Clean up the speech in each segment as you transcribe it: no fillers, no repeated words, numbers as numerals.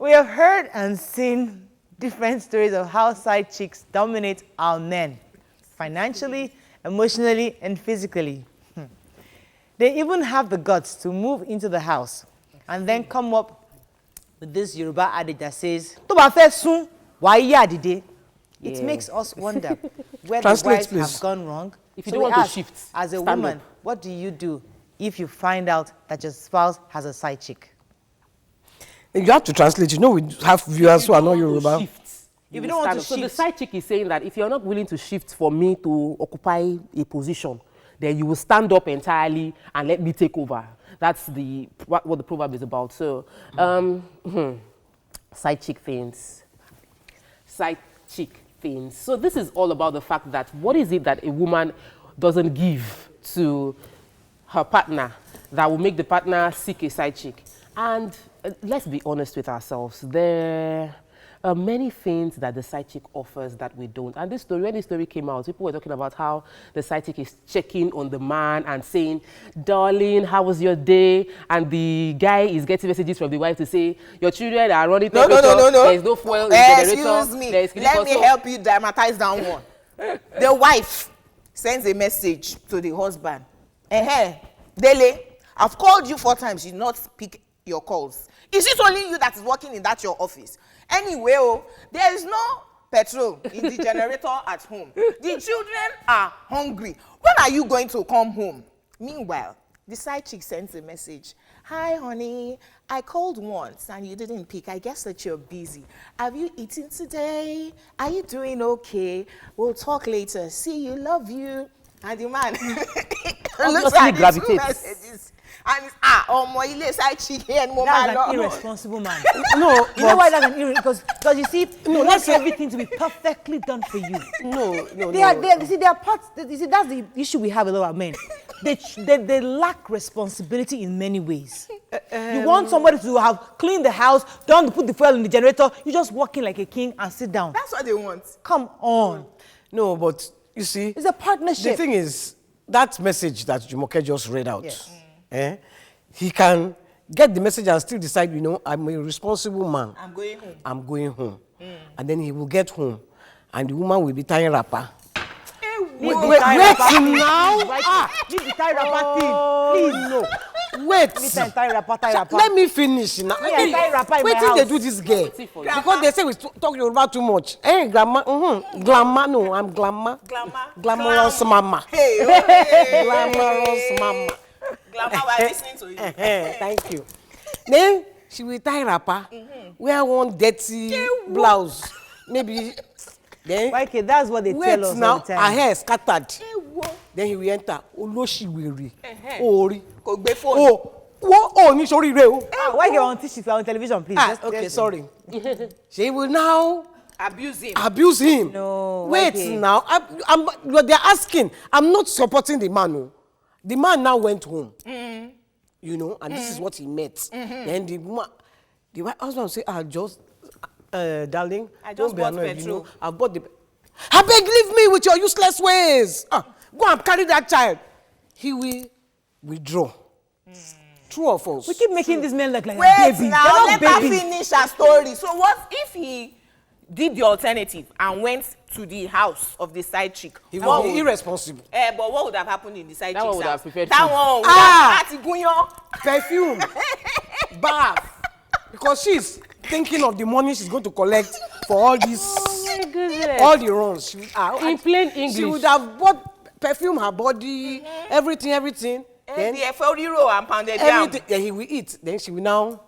We have heard and seen different stories of how side chicks dominate our men, financially, emotionally, and physically. They even have the guts to move into the house and then come up with this Yoruba adage that says, "Tó bá fẹ́ sún, wàá yá dìde." It makes us wonder where the wives have gone wrong. If you don't want to shift, as a woman, what do you do if you find out that your spouse has a side chick? You have to translate. You know, we have viewers who are not Yoruba. If you don't want to shift. So the side chick is saying that if you're not willing to shift for me to occupy a position, then you will stand up entirely and let me take over. That's what the proverb is about. So, side chick things. Side chick things. So this is all about the fact that what is it that a woman doesn't give to her partner that will make the partner seek a side chick? And let's be honest with ourselves. There are many things that the side chick offers that we don't. And this story, when this story came out, people were talking about how the side chick is checking on the man and saying, "Darling, how was your day?" And the guy is getting messages from the wife to say, "Your children are running temperature. No. There's no fuel in the generator." Excuse me. Let me help you dramatize that one. The wife sends a message to the husband. Dele, I've called you 4 times. You did not pick your calls. Is it only you that is working in that your office? Anyway, there is no petrol in the generator at home. The children are hungry. When are you going to come home? Meanwhile, the side chick sends a message. "Hi, honey. I called once and you didn't pick. I guess that you're busy. Have you eaten today? Are you doing okay? We'll talk later. See you. Love you." And the man looks at these 2 messages. And it's side chick here and that's an irresponsible man. No, you know why that's an irresponsible? Because you see, you want everything to be perfectly done for you. No. You see, there are parts. You see, that's the issue we have with our men. They lack responsibility in many ways. You want somebody to have cleaned the house, done to put the fuel in the generator. You just walk in like a king and sit down. That's what they want. Come on. No, but you see, it's a partnership. The thing is, that message that Jumoke just read out. Yes. He can get the message and still decide, you know, I'm a responsible man. I'm going home. And then he will get home. And the woman will be tying wrapper. Wait now. Leave the tie wrapper thing. Please, no. Wait. Let me finish now. Wait till they do this girl. Because they say we talk Yoruba too much. Grandma. Glamour. No, I'm glamour. Glamorous mama. Glamorous mama. Glamour, we're listening to you. Thank you. Then she will tie wrapper, wear one dirty blouse. Maybe then. Okay, that's what they tell us all the time. Her hair scattered. Then he will enter. Oloshiwere. Ori. Why you want to teach on television, please? Okay, sorry. She will now abuse him. No. Wait now. They're asking. I'm not supporting the man. No. The man now went home, you know, and this is what he met. Then the husband say, darling, I just bought petrol. You know, I bought the... I beg, leave me with your useless ways. Go and carry that child. He will withdraw. True or false? We keep making these men look like babies. Wait now, let her finish her story. So what if he did the alternative and went to the house of the side chick? He would be irresponsible. But what would have happened in the side chick's house? Would have prepared that one would have perfume, bath. Because she's thinking of the money she's going to collect for all these, all the runs. In plain English. She would have bought perfume her body, everything. Then the F.O.R.I.R.O. and pounded yam. Then he will eat. Then she will now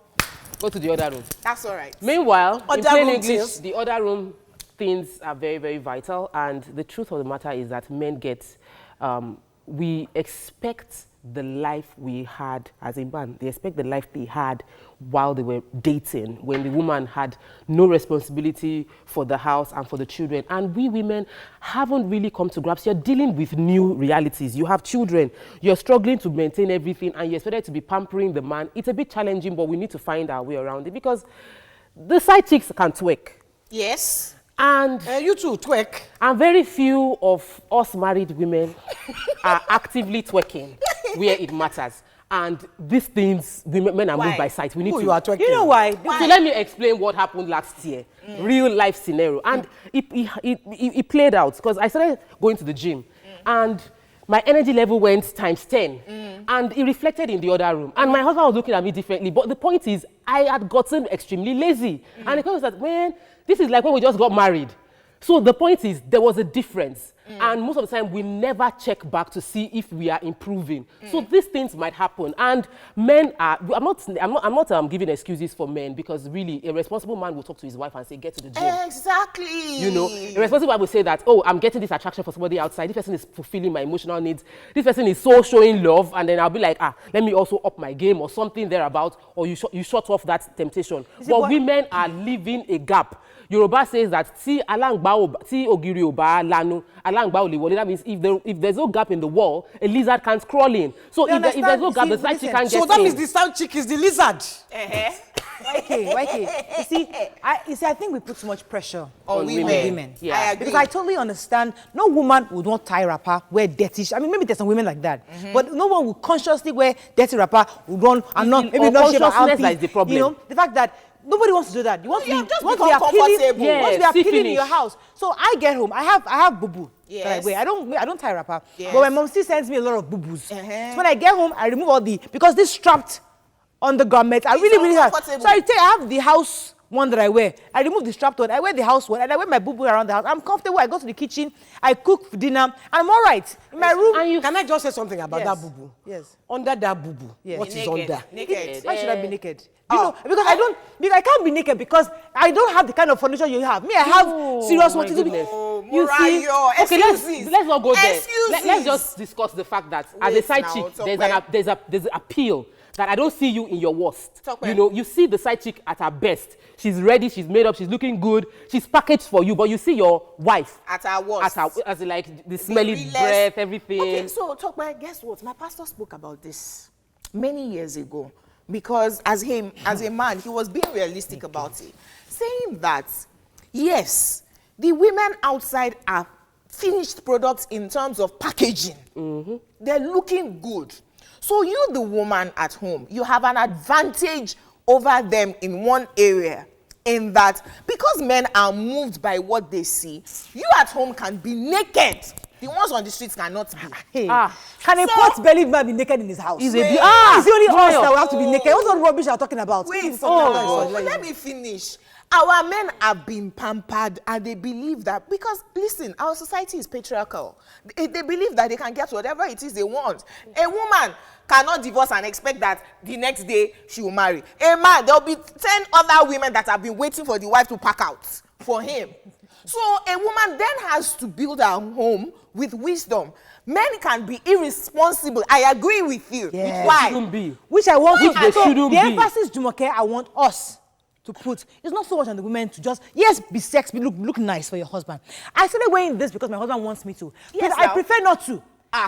go to the other room. That's all right. Meanwhile, in plain English, the other room things are very, very vital. And the truth of the matter is that men get, we expect the life we had as a man. They expect the life they had while they were dating, when the woman had no responsibility for the house and for the children. And we women haven't really come to grasp. You're dealing with new realities. You have children. You're struggling to maintain everything, and you're expected to be pampering the man. It's a bit challenging, but we need to find our way around it, because the side chicks can twerk. Yes. And you too, twerk. And very few of us married women are actively twerking where it matters. And these things, men are moved by sight. We need to. You are talking. You know why? So let me explain what happened last year. Real life scenario. And it played out because I started going to the gym and my energy level went times 10 and it reflected in the other room. And my husband was looking at me differently. But the point is, I had gotten extremely lazy. And the question was that, man, this is like when we just got married. So the point is, there was a difference. And most of the time, we never check back to see if we are improving. So these things might happen. And men are, I'm not giving excuses for men because really, a responsible man will talk to his wife and say, get to the gym. Exactly. You know, a responsible man will say that, oh, I'm getting this attraction for somebody outside. This person is fulfilling my emotional needs. This person is so showing love. And then I'll be like, let me also up my game or something thereabout. Or you shut off that temptation. But women are leaving a gap. Yoruba says that ti ogiri oba lanu alangba ole wole. That means if there's no gap in the wall, a lizard can't crawl in. So if there's no gap, the side chick can't get in. So that means the side chick is the lizard. You see, I think we put too much pressure on women. Yeah. I agree. Because I totally understand. No woman would want tie wrapper, wear dirty. I mean, maybe there's some women like that, but no one would consciously wear dirty wrapper, would run and not maybe not shave her armpit. Is the problem. You know, the fact that nobody wants to do that. You want to be just want to become be appealing. comfortable. Want to be Yes, appealing in your house. So I get home. I have boo-boo. Yes. That I wear. I don't tie wrapper. Yes. But my mom still sends me a lot of boo-boos. So when I get home, I remove all because this strapped on the garment. I really hard. So I have the house one that I wear. I remove the strapped one. I wear the house one, and I wear my boo-boo around the house. I'm comfortable. I go to the kitchen. I cook for dinner. I'm all right in my room. And can I just say something about that boo-boo? Yes. Under that boo-boo, what is under? Naked. Why should I be naked? You know, because I can't be naked because I don't have the kind of furniture you have. Me, I have serious what to do. You see, okay, let's not go there. Excuses. Let's just discuss the fact that as a side chick, there's an appeal that I don't see you in your worst. You know, you see the side chick at her best. She's ready, she's made up, she's looking good, she's packaged for you, but you see your wife at her worst. As in like the smelly breath, everything. Okay, so guess what? My pastor spoke about this many years ago because as a man, he was being realistic about it, saying that, yes, the women outside are finished products in terms of packaging. They're looking good. So you, the woman at home, you have an advantage over them in one area, in that because men are moved by what they see, you at home can be naked. The ones on the streets cannot be. Can a pot-bellied man be naked in his house? It's only us that will have to be naked. What's all the rubbish you're talking about? Let me finish. Our men have been pampered and they believe that, because listen, our society is patriarchal. They believe that they can get whatever it is they want. A woman cannot divorce and expect that the next day she will marry. A man, there'll be 10 other women that have been waiting for the wife to pack out for him. So a woman then has to build her home with wisdom. Men can be irresponsible. I agree with you. Yes. Why? Shouldn't be. Which I want Which they shouldn't be. The emphasis, Jumoke, I want us to put. It's not so much on the women to just, yes, be sexy, look nice for your husband. I started wearing this because my husband wants me to. Yes, I prefer not to.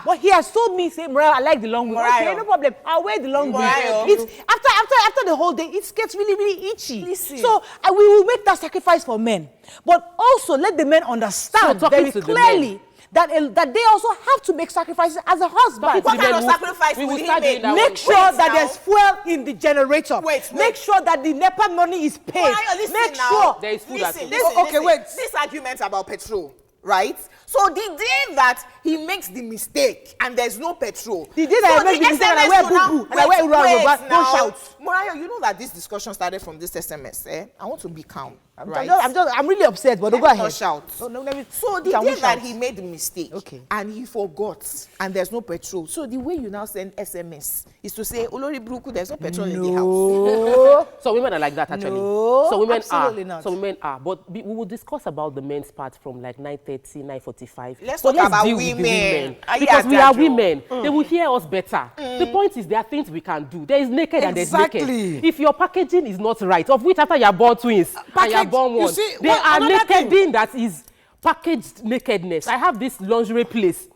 But he has told me, say, Mariah, I like the long wig. Okay, no problem. I'll wear the long wig. After the whole day, it gets really, really itchy. Listen. So we will make that sacrifice for men. But also let the men understand very clearly that they also have to make sacrifices as a husband. What kind of sacrifice will he make? Make sure that there's fuel in the generator. Make sure that the NEPA money is paid. Make sure there is food at home. This argument about petrol, right? So the day that he makes the mistake and there's no petrol, the day that I make the mistake and I wear boo-boo and I wear Ura, don't shout. Mariah, you know that this discussion started from this SMS. I want to be calm. I'm really upset, but don't go ahead. Not shout. So the day that he made the mistake and he forgot and there's no petrol, so the way you now send SMS is to say, Olori Bruku, there's no petrol in the house. So women are like that actually. No, so women absolutely not. So women are. But we will discuss about the men's part from like 9:30, 9:45. Let's talk about women. Because we are women. They will hear us better. The point is there are things we can do. There is naked and there's naked. If your packaging is not right, of which after you are born twins and you are born one, they are naked that is packaged nakedness. I have this lingerie place.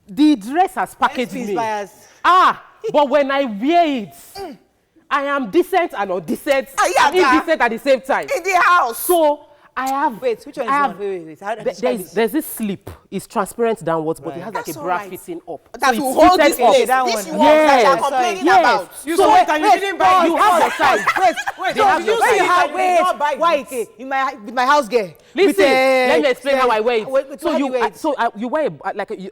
The dress has packaged me. But when I wear it, I am decent and undecent and indecent at the same time. In the house. So I have. Wait, which one is one? Wait. How describe it? There's this slip. It's transparent downwards, but it has like That's a bra alright. fitting up. That So will it's hold fitted this up. place. that This one. you want that Yes. you're complaining Yes. about. You So saw wait, it and you didn't buy you it. have the size. Wait, They have you the say size. you have- wait, not buy why? this. Okay, with my house girl. Listen, with, let me explain how I wear it. So You wear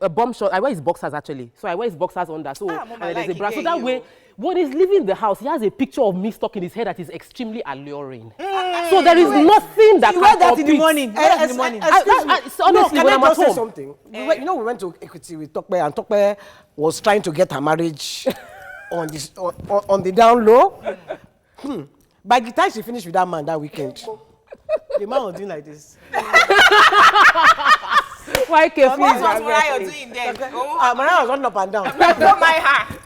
a bomb short. I wear his boxers actually. So I wear his boxers under. So Mama, and then there's like a bra. it, So yeah, that you. way, when he's leaving the house, he has a picture of me stuck in his head that is extremely alluring. So there is nothing that you can wear that in the compete. morning. Wear that in the morning. Honestly, Can when I I'm at just say home. something? You know, we went to Equity with Tokpe, and Tokpe was trying to get her marriage on the down low. By the time she finished with that man that weekend, the man was doing like this. Why What was please? Mariah doing then? Mariah was running up and down Don't mind her.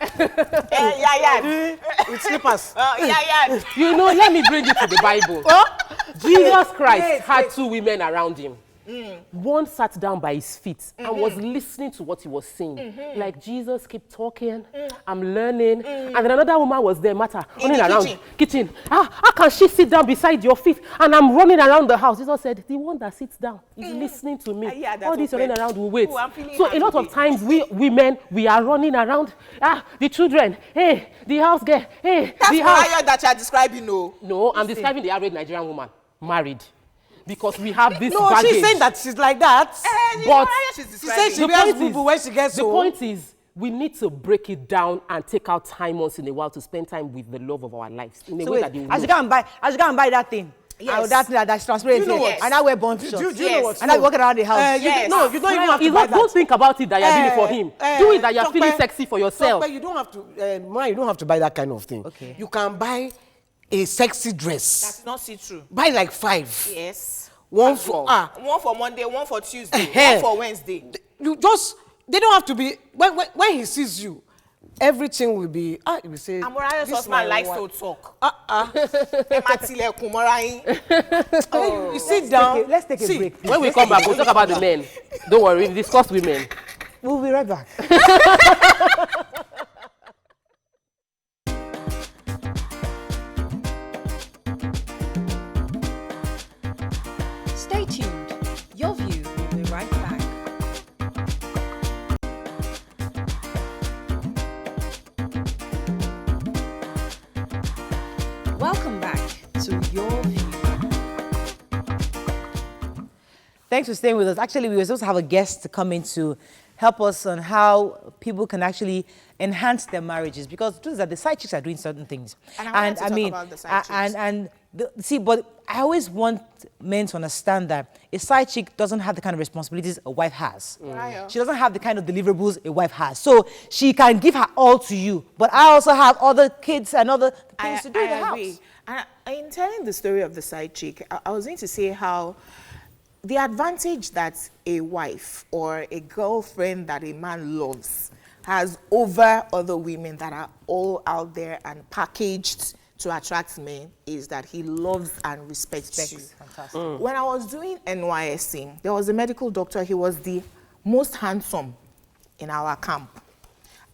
Yeah. with slippers. Yeah. You know, let me bring you to the Bible. Jesus Christ had two women around him. One sat down by his feet and was listening to what he was saying. Like, Jesus, keep talking. I'm learning. And then another woman was there, Martha, running the around kitchen. How can she sit down beside your feet? And I'm running around the house. Jesus said, the one that sits down is listening to me. Yeah, that's all this okay. running around will wait. Oh, I'm feeling So hard a lot of today. times we women, we are running around. The children, hey, the house girl, hey, That's the house. Mariah that you're describing, no. No, I'm describing the average Nigerian woman, married. Because we have this No, baggage. she's saying that she's like that. But she's She describing. said she The wears point boo-boo is- when she gets the home. point is, we need to break it down and take out time once in a while to spend time with the love of our lives in a So way wait, that they will as you know. go and buy that thing. Yes. That thing that's transparent. Do you know here. what? And I wear bump Do shorts. you know Yes. what? And I walk around the house. You don't have to It's buy not, don't that. think about it that you're doing it for him. Do it that you're feeling sexy for yourself. But you don't have to, Ma, you don't have to buy that kind of thing. Okay. You can buy a sexy dress. That's not see-through. Buy like 5. Yes. One for One for Monday, one for Tuesday, Eh. one for Wednesday. you just they don't have to be when he sees you, everything will be he will say. And Mariah's "This husband my likes wife." to talk. Ẹ má tilẹ̀kùn mọ́ra yín. You sit down. Let's take a see, break. When we come back, we'll talk about the men. Don't worry, we've discussed women. We'll be right back. Stay tuned. Your View will be right back. Welcome back to Your View. Thanks for staying with us. Actually, we were supposed to have a guest to come in to help us on how people can actually enhance their marriages, because the truth is that the side chicks are doing certain things. And I wanted to talk about the side chicks. See, but I always want men to understand that a side chick doesn't have the kind of responsibilities a wife has. Mariah. She doesn't have the kind of deliverables a wife has. So she can give her all to you, but I also have other kids and other things to do in the agree. house. And in telling the story of the side chick, I was going to say how the advantage that a wife or a girlfriend that a man loves has over other women that are all out there and packaged to attract men is that he loves and respects you. Fantastic. When I was doing NYSC, there was a medical doctor. He was the most handsome in our camp.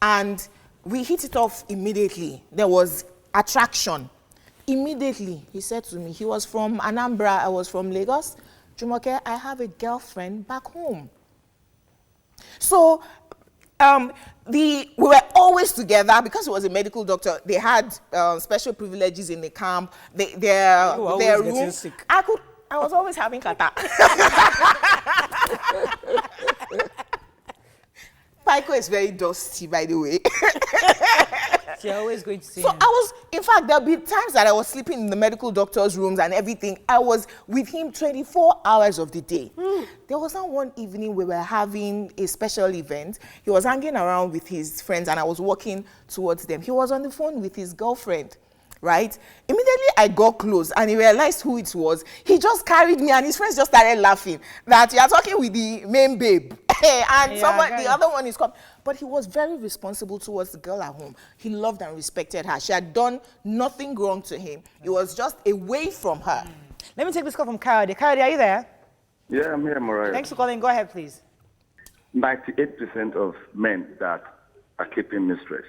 And we hit it off immediately. There was attraction. Immediately, he said to me, he was from Anambra, I was from Lagos. Jumoke, I have a girlfriend back home. So we were always together because he was a medical doctor. They had special privileges in the camp. Their always room. getting sick. I was always having kata. Paiko is very dusty, by the way. You're always going to see So him. I was, in fact, there'll be times that I was sleeping in the medical doctor's rooms and everything. I was with him 24 hours of the day. There was not one evening we were having a special event. He was hanging around with his friends and I was walking towards them. He was on the phone with his girlfriend, right? Immediately I got close and he realized who it was. He just carried me and his friends just started laughing that you are talking with the main babe. And Yeah, the other one is coming. But he was very responsible towards the girl at home. He loved and respected her. She had done nothing wrong to him. He was just away from her. Let me take this call from Kayode. Kayode, are you there? Yeah, I'm here, Mariah. Thanks for calling. Go ahead, please. 98% of men that are keeping mistress.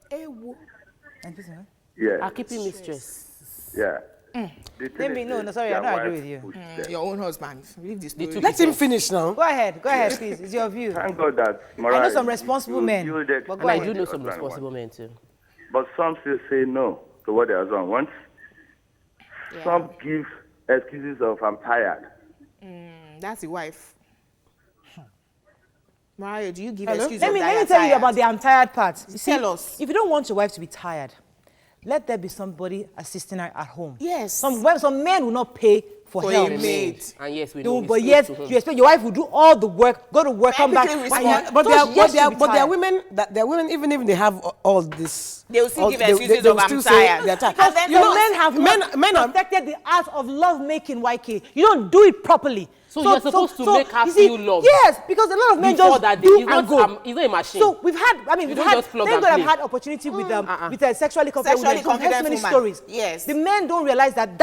Yeah, Our keeping mistress. yeah. The thing Let me, is no, this, sorry, I their don't agree wife with you. pushed them. Your own husband. Leave this story. Let him finish now. Go ahead, please. It's your view. Thank God that I Mariah, know some responsible men, yielded but to go And I ahead. do what know the some husband responsible wants. men too. But some still say no to what their husband wants. Some give excuses of I'm tired. That's the wife. Mariah, do you give Hello? excuse Let of me that you're tell you tired? about the I'm tired part. You see, Tell us. if you don't want your wife to be tired, let there be somebody assisting her at home. Yes. Some men will not pay for For help. a maid. And yes, we They know. will, it's but close yet to home. you expect your wife will do all the work, go to work, come back. quickly and respond. you- But so there are, yes, but there, she'll be but there are tired. women that there are women even if they have all this. They will still all- give excuses will of, "I'm still say tired." they're tired. Because then You some know, men have men are protected the art of love making, YK. You don't do it properly. So you're supposed to make her you see, feel loved. Yes, because a lot of men Before just that, do it's and not, go. it's not a machine. So we've had, I mean, You we've don't had, just plug thank and God I've play. had opportunity with a sexually confident Sexually woman. We've heard so confident many woman. stories. Yes. The men don't realize that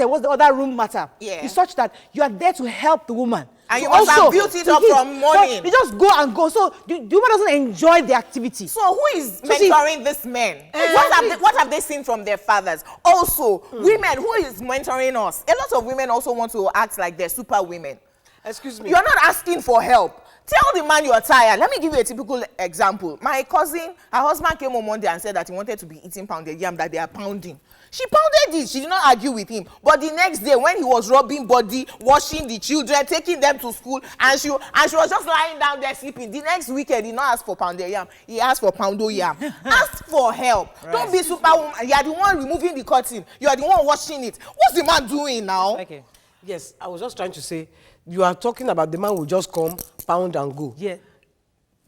was the other room matter. Yeah. It's such that you are there to help the woman. And you So must have also, built it to up hit. from morning. But you just go and go. So the woman doesn't enjoy the activity. So who is So see- mentoring these men? What have they seen from their fathers? Also, women, who is mentoring us? A lot of women also want to act like they're super women. Excuse me. You're not asking for help. Tell the man you're tired. Let me give you a typical example. My cousin, her husband came on Monday and said that he wanted to be eating pounded yam that they are pounding. She pounded it. She did not argue with him. But the next day, when he was rubbing body, washing the children, taking them to school, and she was just lying down there sleeping. The next weekend, he did not ask for pounded yam. He asked for poundo yam. Ask for help. Right. Don't be superwoman. You are the one removing the curtain. You are the one washing it. What's the man doing now? Okay. Yes, I was just trying to say, you are talking about the man who just come, pound and go. Yeah.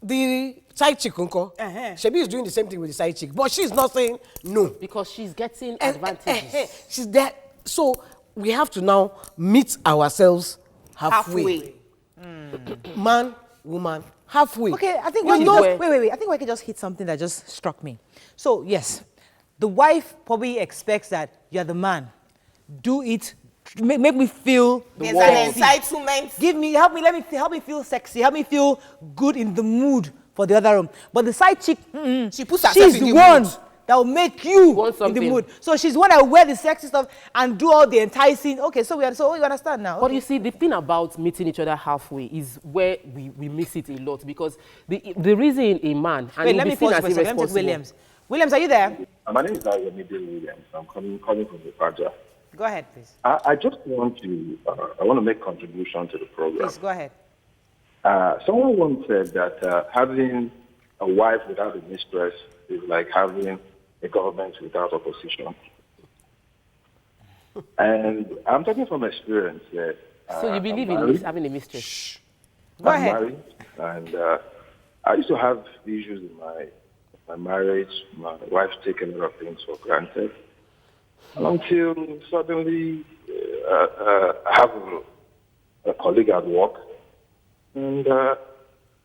The side chick, uncle, Shebi is doing the same thing with the side chick, but she's not saying no. Because she's getting advantages. She's there. So we have to now meet ourselves halfway. Man, woman, halfway. Okay, I think Which wait. is where- I think I can just hit something that just struck me. So yes, the wife probably expects that you're the man. Do it. Make me feel There's sexy. an entitlement. Help me feel sexy. Help me feel good in the mood for the other room. But the side chick, She puts herself she's in the one mood. that will make you Want in the something. mood. So she's one that will wear the sexy stuff and do all the enticing. Okay, so you understand now. But Okay. you see, the thing about meeting each other halfway is where we miss it a lot, because the reason a man and Wait, he'll let be me seen pause as for a second. Let me take irresponsible. Williams. Williams, are you there? My name is Ayomide Williams. I'm calling from the Faja. Go ahead, please. I just want to I want to make contribution to the program. Please, go ahead. Someone once said that having a wife without a mistress is like having a government without opposition. And I'm talking from experience here. So you believe I'm in married. having a mistress? Go I'm ahead. married, and I used to have issues in my marriage. My wife takes a lot of things for granted. Until suddenly, I have a colleague at work, and a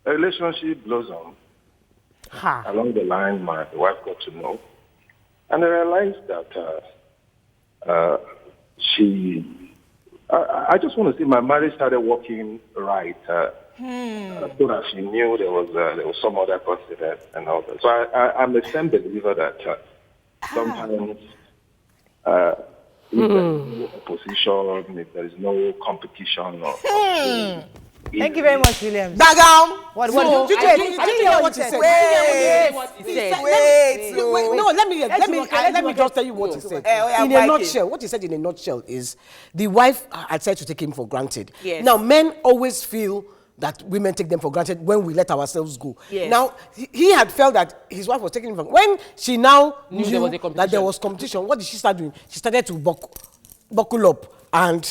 relationship blossomed. Along the line, my wife got to know, and I realized that I just want to see my marriage started working right. So that she knew there was some other person and all that. So I'm a firm believer that sometimes if there is no opposition, if there is no competition, Thank you very much, Williams. Dagam. What? So, Did I you think- hear what he said? Wait. No, let me just tell you what he said. In a nutshell, what he said in a nutshell is the wife had said to take him for granted. Yes. Now, men always feel that women take them for granted when we let ourselves go. Yes. Now, he had felt that his wife was taking him for when she now Knew knew there was a that competition. there was competition. What did she start doing? She started to buckle up and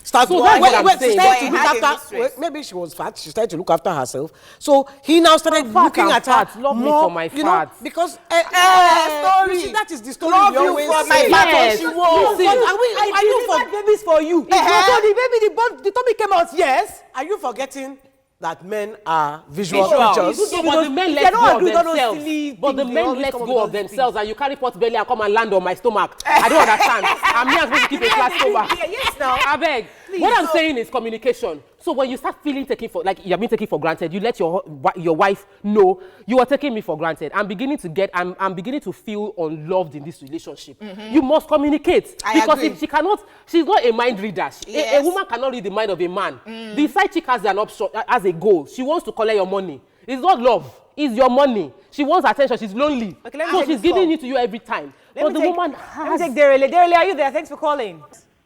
start So that's what I'm saying. she started to Boy, look had a after. mistress. Maybe she was fat. She started to look after herself. So he now started I'm fat, looking I'm at her fat. Love me more. for my you know, fat. because story. you see, that is the story Love we you always for my say. fat. Yes. She was. Listen. Are you delivered babies for you. So the baby, the tummy came out, yes. Are you forgetting that men are visual Visual. creatures? So, but the men They let don't go of agree with all those themselves. silly But the things they men always let come up go with of those themselves, and you carry pot belly and come and land on my stomach. I don't understand. I'm here supposed to keep a flat stomach. Yes, now. I beg. What I'm saying is communication. So when you start feeling taken for, like you're being taken for granted, you let your wife know you are taking me for granted. I'm beginning to feel unloved in this relationship. You must communicate. I because agree. if she's not a mind reader. Yes. A woman cannot read the mind of a man. The side chick has an option, has a goal. She wants to collect your money. It's not love. It's your money. She wants attention. She's lonely. Okay, let me so take she's this giving call. it to you every time. Let But me the take- woman Let me has... take Derele. Derele, are you there? Thanks for calling.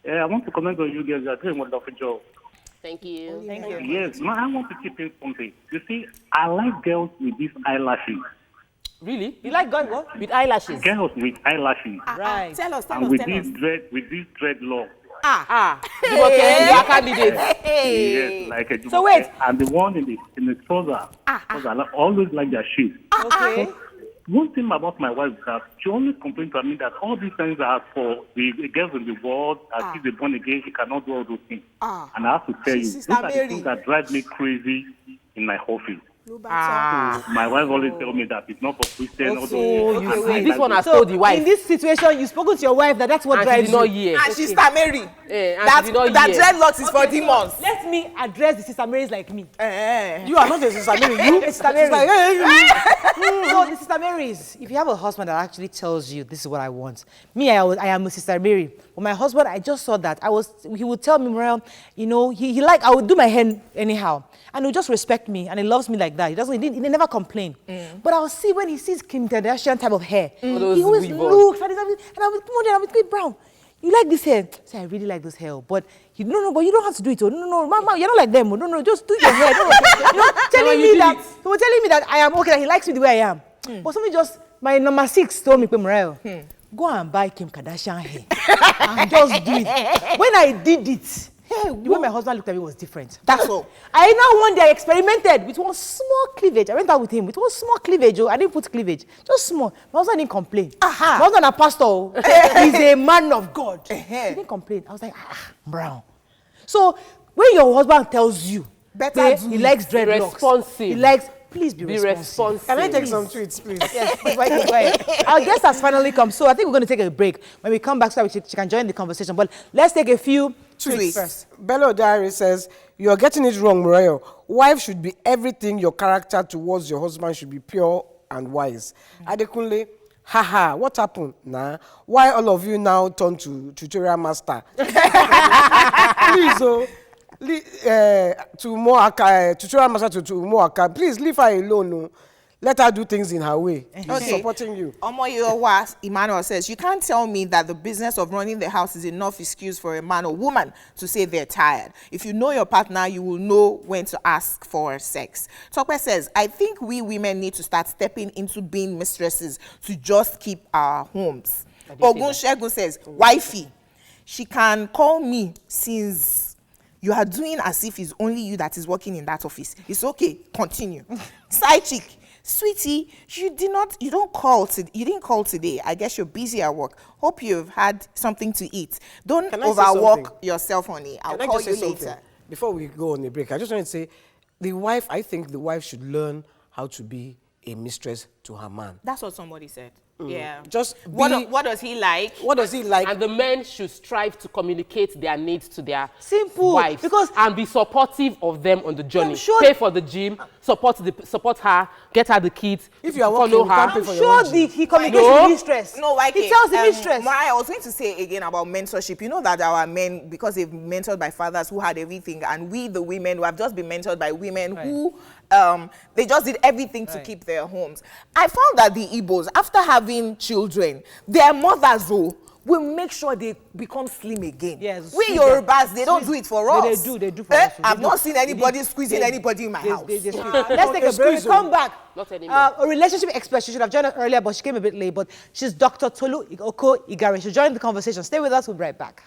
I want to comment on you guys. You are doing a wonderful job. Thank you. Thank you. Yes, no, I want to chip in something. You see, I like girls with these eyelashes. Really? You like God, what? With eyelashes? Girls with eyelashes. Right. Tell us, And with this dreadlock. Jumoke, you are candidate. Yes, like a So wait. And the one in the trouser. Because I always like their shoes. Okay. One thing about my wife is that she always complains to me that all these things are for the girls in the world, and she's a born again, she cannot do all those things. And I have to tell you, those Sister are the Mary. things that drive me crazy in my office. My wife always tells me that it's not for Christian. all those Oh, things. you And see, I this like one it. has told the wife. In this situation, you've spoken to your wife that's what And she drives did not you. hear. And Sister Mary. And That she did not hear. dreadlocks is for demons. Let me address the Sister Marys like me. You are not a Sister Mary. You It's Sister Mary. Sister- So the Sister Marys, if you have a husband that actually tells you this is what I want, me, I am a Sister Mary. But my husband, I just saw that. He would tell me, Morel, you know, I would do my hair anyhow. And he would just respect me, and he loves me like that. He never complain. But I'll see when he sees Kim Kardashian type of hair, Those he always weavers. looks at it, and I would say, Brown, you like this hair? I say, I really like this hair, but but you don't have to do it. No, Mama, you're not like them. No, just do your hair. Telling you me that did it. he was telling me that I am okay, that he likes me the way I am. But somebody my number 6 told me, Morel, go and buy Kim Kardashian hair and just do it. When I did it, the way my husband looked at me was different. That's all. I now one day I experimented with one small cleavage. I went out with him with one small cleavage. I didn't put cleavage, just small. My husband didn't complain. My husband a pastor. He's a man of God. He didn't complain. I was like, Brown. So when your husband tells you Better that do he it. likes dreadlocks, responsive. he likes, please be Be responsive. responsive. Can I take some tweets, please? Yes, go ahead. Our guest has finally come, so I think we're going to take a break. When we come back, so she can join the conversation. But let's take a few tweets first. Bello Diary says, you're getting it wrong, Morel. Wife should be everything. Your character towards your husband should be pure and wise. Adekunle, haha, what happened? Nah. Why all of you now turn to tutorial master? Please, to Moaka, tutorial master to Moaka, please leave her alone. No. Let her do things in her way. She's supporting you. Omoyowa Emmanuel says, you can't tell me that the business of running the house is enough excuse for a man or woman to say they're tired. If you know your partner, you will know when to ask for sex. Tokwe says, I think we women need to start stepping into being mistresses to just keep our homes. Ogun Shegun says, wifey, she can call me since you are doing as if it's only you that is working in that office. It's okay, continue. Side chick, sweetie, you didn't call today. I guess you're busy at work. Hope you've had something to eat. Don't Can I say overwork something? yourself, honey. I'll Can I call just you say something? later. Before we go on a break, I just want to say, I think the wife should learn how to be a mistress to her man. That's what somebody said. Yeah. Just What be- does he like? What does he like? And the men should strive to communicate their needs to their Simple, wives, because- and be supportive of them on the journey. I'm sure- Pay for the gym, support her, get her the kids, If you are follow working, you can't her. pay for I'm your sure own gym. he communicates No. with the mistress. No, why He tells the mistress. Mariah, I was going to say again about mentorship. You know that our men, because they've been mentored by fathers who had everything, and we, the women, who have just been mentored by women who they just did everything to keep their homes. I found that the Igbos, after having children, their mothers will make sure they become slim again. Yes, we squeeze Yorubas, they don't do it for No, us. they do for us. They I've do. not seen anybody They- squeezing they- anybody in my house. Let's take a break. We come back. Not anymore. A relationship expert. She should have joined us earlier, but she came a bit late. But she's Dr. Tolu Oko Igare. She'll join the conversation. Stay with us. We'll be right back.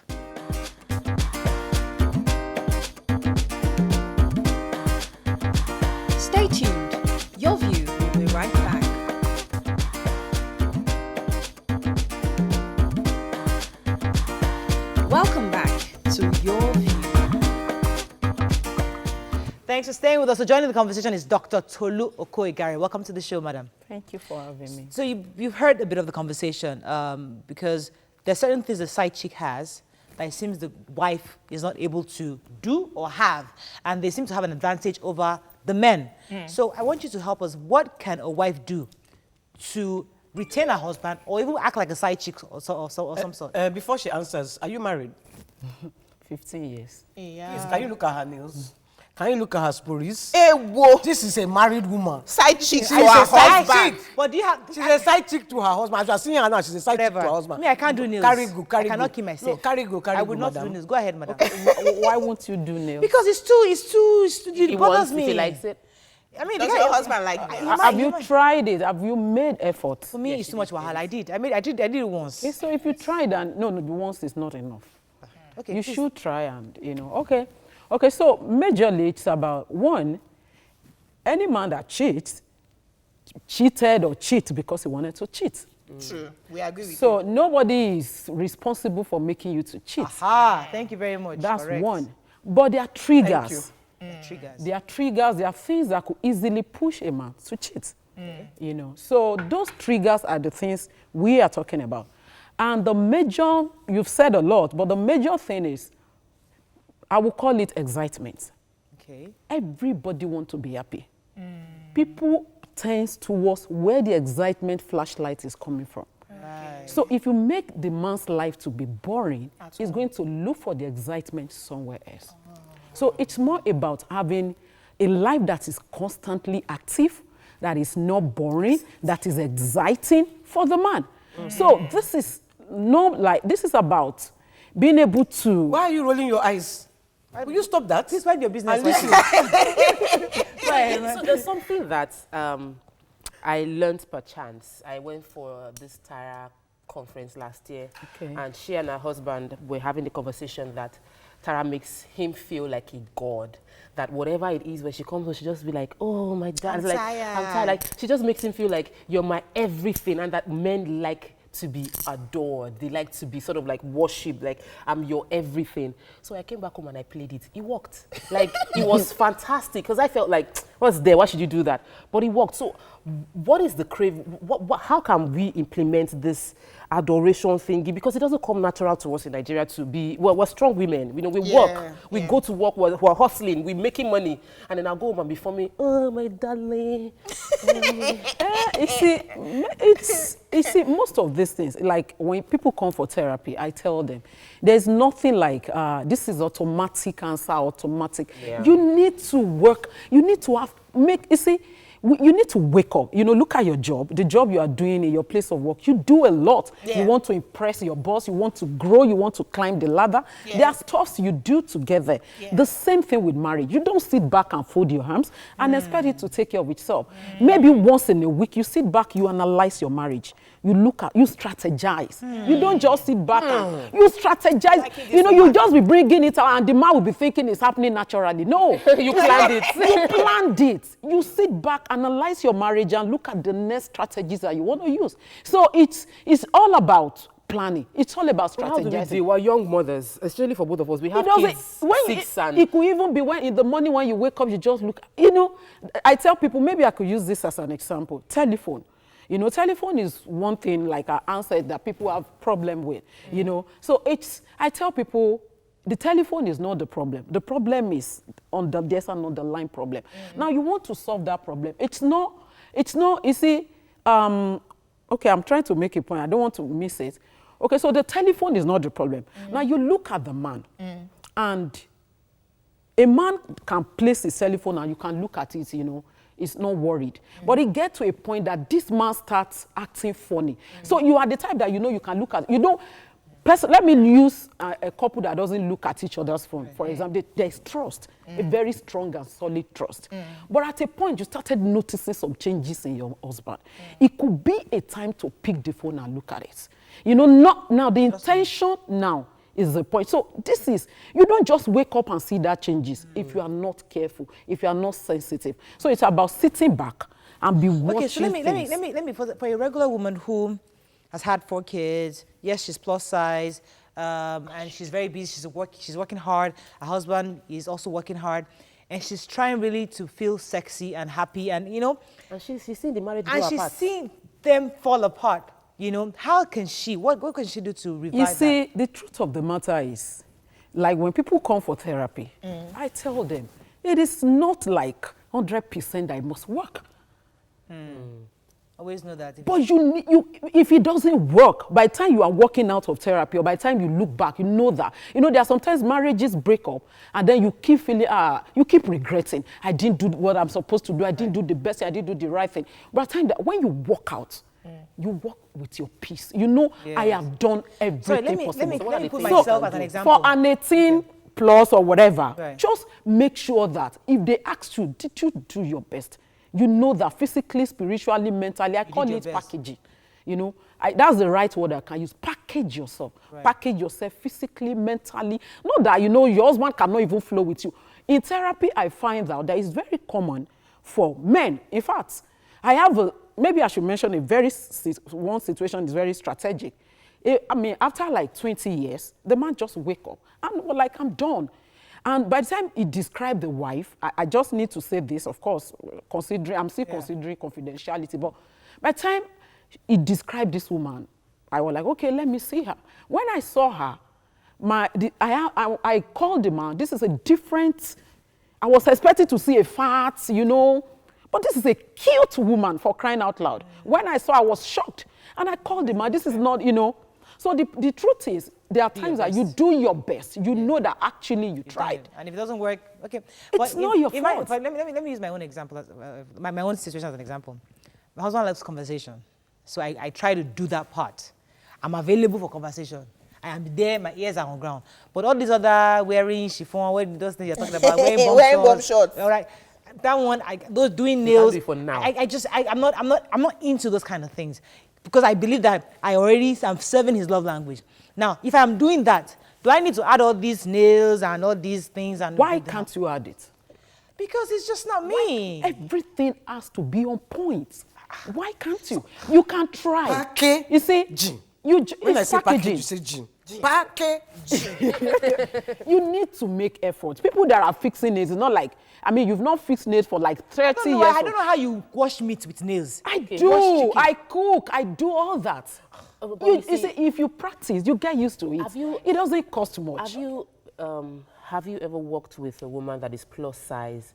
Stay tuned. Your View will be right back. Welcome back to Your View. Thanks for staying with us. So joining the conversation is Dr. Tolu Oko Igare. Welcome to the show, madam. Thank you for having me. So you've heard a bit of the conversation because there's certain things the side chick has that it seems the wife is not able to do or have, and they seem to have an advantage over the men. So I want you to help us. What can a wife do to retain her husband or even act like a side chick or some sort? Before she answers, are you married? 15 years. Yes. Can you look at her nails? Can you look at her spories? Ewo. This is a married woman. Side chick She to is her a side husband. chick. But do you have... She's a side chick to her husband. As you are seeing her now, she's a side chick to her husband. Me, I can't do nails. Carry go, carry I cannot go. keep myself. No, carry go, I would not madam. do nails. Go ahead, madam. Why won't you do nails? Because it he bothers wants, me. if he likes it. I mean, Does the guy- your husband like nails? Have you tried it? Have you made effort? For me, it's too much wahala. I did it once. Okay, so if you tried and no, the once is not enough. Okay, You please. should try and, okay. Okay, so majorly it's about one, any man that cheats, cheated or cheat because he wanted to cheat. True. We agree with you. So nobody is responsible for making you to cheat. Thank you very much. That's Correct. one. But there are triggers. Triggers. There are triggers, there are things that could easily push a man to cheat. So those triggers are the things we are talking about. And the major, you've said a lot, but the major thing is, I will call it excitement. Okay. Everybody wants to be happy. People tend towards where the excitement flashlight is coming from. So if you make the man's life to be boring, he's going to look for the excitement somewhere else. So it's more about having a life that is constantly active, that is not boring, that is exciting for the man. So this is this is about being able to... Why are you rolling your eyes? Will you stop that? Please mind your business. And listen. Go ahead, man. So there's something that I learned per chance. I went for this Tara conference last year, and she and her husband were having the conversation that Tara makes him feel like a god. That whatever it is, when she comes home, she just be like, "Oh, my dad, I'm tired." Like she just makes him feel like you're my everything, and that men like to be adored. They like to be sort of like worshipped, like I'm your everything. So I came back home and I played it. It worked. Like it was fantastic because I felt like, what's there? Why should you do that? But it worked. So what is the crave? How can we implement this adoration thingy? Because it doesn't come natural to us in Nigeria to be, well, we're strong women. You know, we work, we go to work, we're hustling, we're making money. And then I'll go home and be for me, oh, my darling. You see, most of these things, like when people come for therapy, I tell them, there's nothing like, this is automatic answer, automatic. Yeah. You need to work, you need to you need to wake up. You know, look at your job, the job you are doing in your place of work. You do a lot. Yeah. You want to impress your boss. You want to grow. You want to climb the ladder. Yeah. There are stuff you do together. Yeah. The same thing with marriage. You don't sit back and fold your arms and expect it to take care of itself. Maybe once in a week, you sit back, you analyze your marriage. You look at, you strategize. You don't just sit back and you strategize. You know, you just be bringing it out and the man will be thinking it's happening naturally. No. You planned it. You planned it. You sit back, analyze your marriage and look at the next strategies that you want to use. So it's all about planning. It's all about strategizing. How do we do? We're young mothers, especially for both of us. We have kids, six and... It could even be when in the morning when you wake up, you just look. You know, I tell people, maybe I could use this as an example. Telephone. You know, telephone is one thing, like I answered, that people have problem with, you know. So I tell people, the telephone is not the problem. The problem is there's an underlying problem. Now, you want to solve that problem. It's not, you see, okay, I'm trying to make a point. I don't want to miss it. Okay, so the telephone is not the problem. Now, you look at the man, and a man can place his telephone and you can look at it, you know, is not worried. But it gets to a point that this man starts acting funny. So you are the type that, you know, you can look at, you know, let me use a couple that doesn't look at each other's phone. For example, there's trust, a very strong and solid trust. But at a point, you started noticing some changes in your husband. It could be a time to pick the phone and look at it. You know, now the intention now is the point. So you don't just wake up and see that changes if you are not careful, if you are not sensitive. So it's about sitting back and be watching. Okay, so let me for a regular woman who has had 4 kids, yes, she's plus size, and she's very busy, she's working hard, her husband is also working hard, and she's trying really to feel sexy and happy, and you know, and she's seen the marriage go and apart. she's seen them fall apart. You know, how can she, what can she do to revive You that? see, the truth of the matter is, like when people come for therapy, I tell them, it is not like 100% that it must work. Always know that. But if it doesn't work, by the time you are walking out of therapy or by the time you look back, you know that. You know, there are sometimes marriages break up and then you keep feeling, you keep regretting. I didn't do what I'm supposed to do. I didn't do the best. I didn't do the right thing. But by the time that when you walk out, you walk with your peace. You know, I have done everything possible. Let me put myself as an example. For an 18 plus or whatever, Right. just make sure that if they ask you, did you do your best? You know that physically, spiritually, mentally, I call did your it best. packaging. You know, that's the right word I can use. Package yourself. Right. Package yourself physically, mentally. Not that, you know, your husband cannot even flow with you. In therapy, I find out that it's very common for men. In fact, I have maybe I should mention one situation is very strategic. I mean, after like 20 years, the man just wake up and like, I'm done. And by the time he described the wife, I just need to say this, of course, I'm still considering confidentiality, but by the time he described this woman, I was like, okay, let me see her. When I saw her, I called the man. This is a different, I was expecting to see a fat, you know, but this is a cute woman, for crying out loud. When I saw, I was shocked. And I called the man. This is not, you know. So the truth is, there are times that you do your best. You know that actually you tried. And if it doesn't work, okay. It's not your fault. Let me use my own example, my own situation as an example. My husband loves conversation. So I try to do that part. I'm available for conversation. I am there, my ears are on ground. But all these other wearing chiffon, those things you're talking about, wearing bomb shorts. All right. That one, those doing nails. For now. I'm not into those kind of things. Because I believe that I'm serving his love language. Now, if I'm doing that, do I need to add all these nails and all these things? And Why can't you add it? Because it's just not me. Everything has to be on point. Why can't you? You can try. Package. You see, When I it's say packaging. package, you say gin. Package. You need to make effort. People that are fixing nails, it's not like, I mean, you've not fixed nails for like 30 years. I don't know how you wash meat with nails. I do. I cook. I do all that. You see, if you practice, you get used to it. It doesn't cost much. Have you ever worked with a woman that is plus size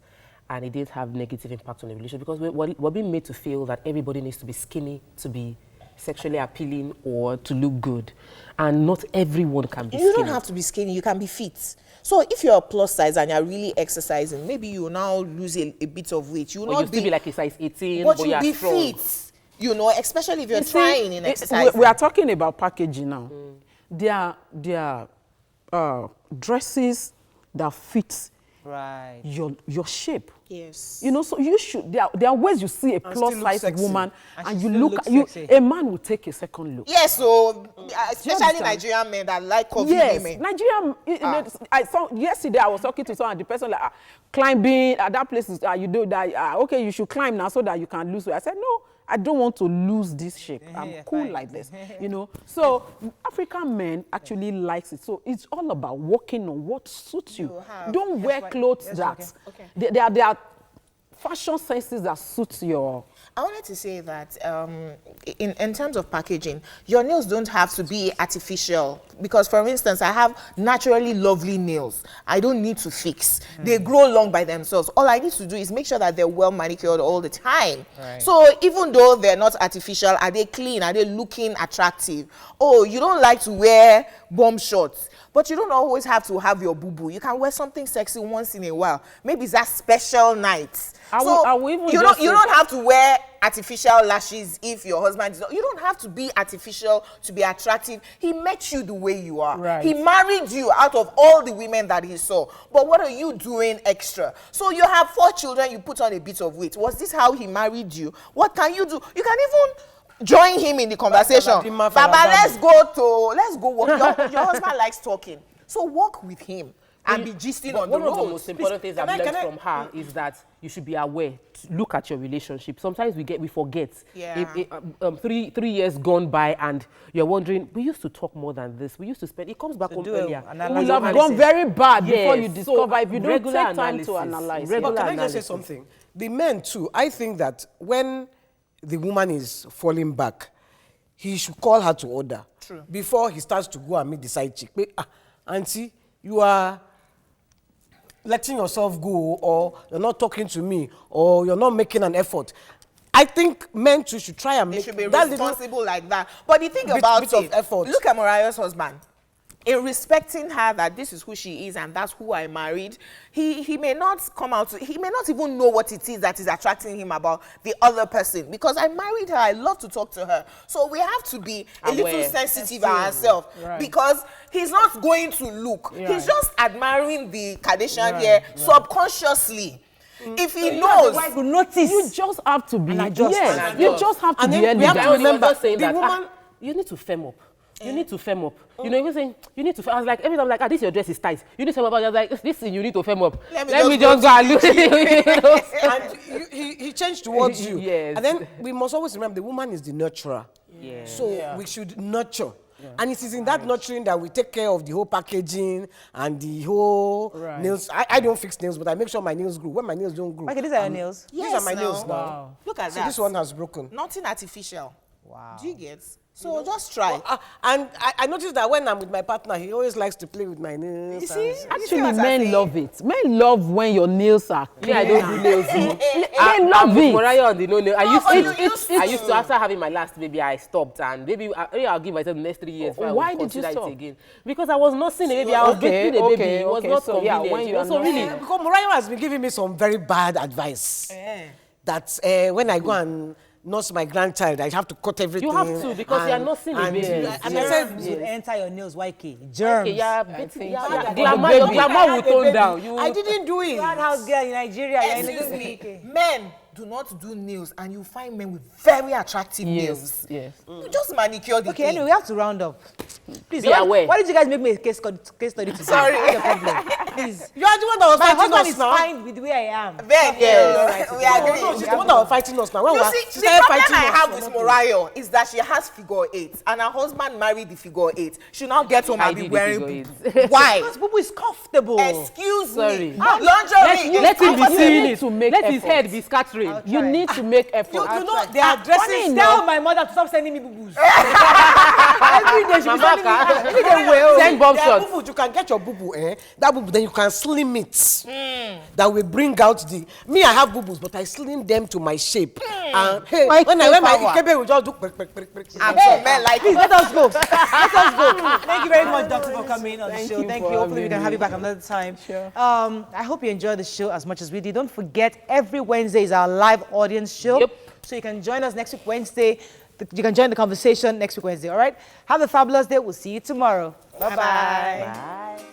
and it didn't have negative impact on the relationship? Because we're being made to feel that everybody needs to be skinny to be sexually appealing or to look good, and not everyone can be skinny. You don't have to be skinny, you can be fit. So if you're a plus size and you're really exercising, maybe you now lose a bit of weight. You will not still be like a size 18, but but you'll be strong. fit. You know, especially if you're trying in exercise. We are talking about packaging now. There are dresses that fit your shape. Yes. You know, so you should. There are ways you see a plus size woman and you look. A man will take a second look. Yes, so especially Nigerian men that like curvy women. Nigerian. Yesterday I was talking to someone, and the person like climbing at that place. You do that. Okay, you should climb now so that you can lose weight. I said no. I don't want to lose this shape. I'm cool like this, you know. So African men actually likes it. So it's all about working on what suits you. Don't wear clothes that there are fashion senses that suits your. I wanted to say that in terms of packaging, your nails don't have to be artificial. Because, for instance, I have naturally lovely nails. I don't need to fix. They grow long by themselves. All I need to do is make sure that they're well manicured all the time. Right. So even though they're not artificial, are they clean? Are they looking attractive? Oh, you don't like to wear bomb shorts. But you don't always have to have your boo-boo. You can wear something sexy once in a while. Maybe it's that special night. You don't have to wear artificial lashes if your husband is not. You don't have to be artificial to be attractive. He met you the way you are. Right. He married you out of all the women that he saw. But what are you doing extra? So you have 4 children, you put on a bit of weight. Was this how he married you? What can you do? You can even join him in the conversation. Baba, let's go walk. Your husband likes talking. So walk with him and be gisting on the road. One of the most important things I've learned from her is that you should be aware. Look at your relationship. Sometimes we forget. Yeah. 3 years gone by and you're wondering, we used to talk more than this. We used to spend. It comes back home earlier. It will have gone very bad before you discover if you don't take time to analyze. But can I just say something? The men too, I think that when the woman is falling back, he should call her to order. True. Before he starts to go and meet the side chick. Auntie, you are letting yourself go, or you're not talking to me, or you're not making an effort. I think men too should try and They make should be that responsible like that. But the thing bit about of it, effort. look at Mariah's husband. In respecting her that this is who she is and that's who I married, he may not come out to, he may not even know what it is that is attracting him about the other person, because I married her, I love to talk to her. So we have to be a little sensitive ourselves, because he's not going to look. He's just admiring the Kardashian here subconsciously. If he knows, wife will notice. You just have to be. adjust. Yes, you just have to And be then we have to elegant. remember saying the that woman. you need to firm up. You need to firm up. You know, even saying you need to. I was like, every time, like, this your dress is tight. You need to firm up. I was like, this thing you need to firm up. Let me just go and look. And he changed towards you. Yes. And then we must always remember the woman is the nurturer. Yeah. So we should nurture. And it is in that nurturing that we take care of the whole packaging and the whole nails. I don't fix nails, but I make sure my nails grow. When my nails don't grow. Okay, these are your nails. These are my nails now. Wow. look at So that. this one has broken. Nothing artificial. Wow. Do you get? So just try. And I noticed that when I'm with my partner, he always likes to play with my nails. You see? Actually, what I'm men saying? love it. Men love when your nails are clean. Yeah, I don't do nails. Men love it. Mariah on the no nail. I used to. to, after having my last baby, I stopped, and maybe I'll give myself the next 3 years. before I Why would did you consider stop? it again? Because I was nursing a baby. I was breastfeeding a baby. It was not So, yeah, convenient. when you are So really, Because Mariah has been giving me some very bad advice. That when I go and nurse my grandchild, I have to cut everything. you have to, because you are nursing a baby. And I said, Germs would enter your nails, YK. Germs. Okay, yeah, so. glamour, your glamour will tone down. I didn't do it. One house girl in Nigeria. you're in Excuse the- me. Men do not do nails, and you find men with very attractive nails. Yes. You just manicure the Okay, thing. anyway, we have to round up. Please, Be aware. why did you guys make me a case study today? Sorry. What's the problem? Please. You are the one that was My fighting husband us is now. fine with the way I am. Then, yes, we agree. No, she's the one that was fighting us now. When You we were- see, she the started problem fighting I us have for with nothing. Mariah is that she has figure 8, and her husband married the figure 8. She now get home I and be did the wearing figure boo-boo. Why? Because Bubu is comfortable. Excuse Sorry. me. Lingerie is let him be comfortable. seeing need it. to make Let his effort. head be scattering. You need to make effort. You know, they are dressing Tell my mother to stop sending me bubus. Every day she be sending me. Every day well. Send bomb There are shots. boo-boo, you can get your boo-boo, that boo-boo, then you can slim it. That will bring out the... Me, I have boo-boos, but I slim them to my shape. And hey, when my Ikebe will just do... And some men like Please it. let us go. Let us go. Thank you very much, Doctor, for coming on the Thank show. you Thank for you. Hopefully, we having can have you me. back another time. Sure. I hope you enjoyed the show as much as we did. Don't forget, every Wednesday is our live audience show. Yep. So you can join us next week Wednesday. You can join the conversation next week Wednesday. All right. Have a fabulous day. We'll see you tomorrow. Bye-bye. Bye-bye. Bye.